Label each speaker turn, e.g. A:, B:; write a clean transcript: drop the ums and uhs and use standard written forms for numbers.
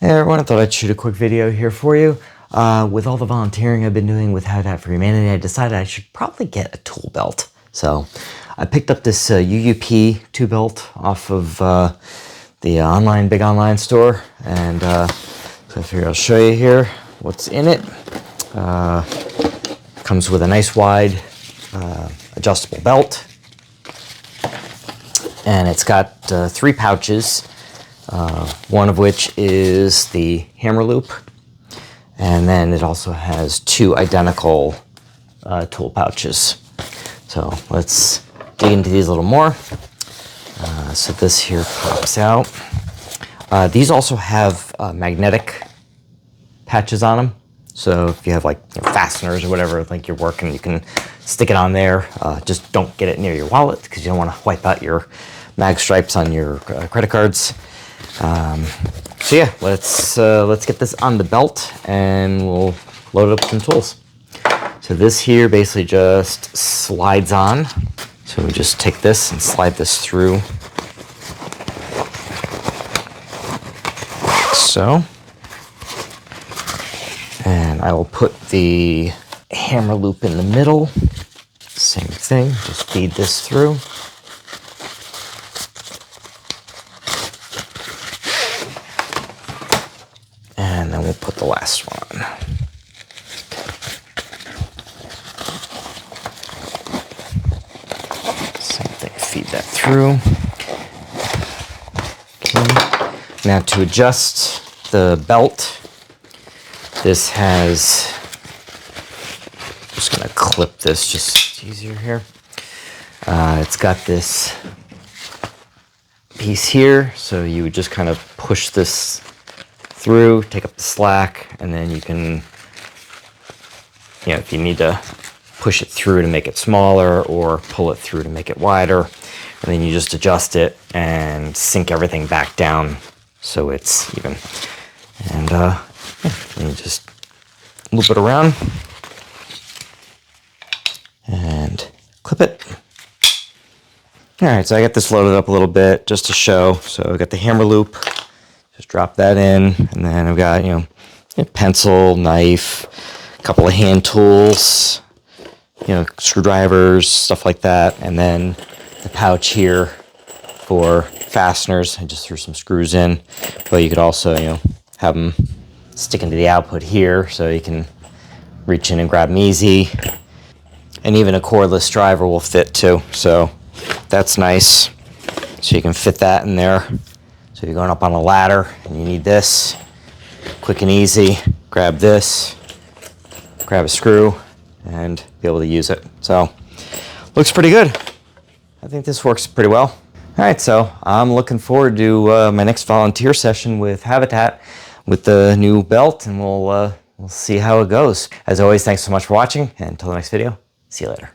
A: Hey everyone, I thought I'd shoot a quick video here for you. With all the volunteering I've been doing with Habitat for Humanity, I decided I should probably get a tool belt. So I picked up this UUP tool belt off of the big online store, and so I figured I'll show you here what's in it. Comes with a nice wide adjustable belt, and it's got 3 pouches. One of which is the hammer loop, and then it also has 2 identical tool pouches. So let's dig into these a little more. So this here pops out. These also have magnetic patches on them. So if you have like fasteners or whatever, like you're working, you can stick it on there. Just don't get it near your wallet because you don't want to wipe out your mag stripes on your credit cards. So yeah, let's get this on the belt and we'll load it up with some tools. So this here basically just slides on. So we just take this and slide this through. Like so. And I will put the hammer loop in the middle. Same thing, just feed this through. And then we'll put the last one on. Same thing, feed that through. Okay. Now to adjust the belt, this has, I'm just gonna clip this just easier here. It's got this piece here, so you would just kind of push this through, take up the slack, and then you can, if you need to push it through to make it smaller or pull it through to make it wider, and then you just adjust it and sink everything back down so it's even. And you just loop it around and clip it. All right, so I got this loaded up a little bit just to show. So I got the hammer loop. Just drop that in, and then I've got, a pencil, knife, a couple of hand tools, screwdrivers, stuff like that, and then the pouch here for fasteners. I just threw some screws in, but you could also, have them stick into the output here so you can reach in and grab them easy. And even a cordless driver will fit too, so that's nice. So you can fit that in there. So you're going up on a ladder and you need this, quick and easy, grab this, grab a screw, and be able to use it. So, looks pretty good. I think this works pretty well. All right, so I'm looking forward to my next volunteer session with Habitat with the new belt, and we'll see how it goes. As always, thanks so much for watching, and until the next video, see you later.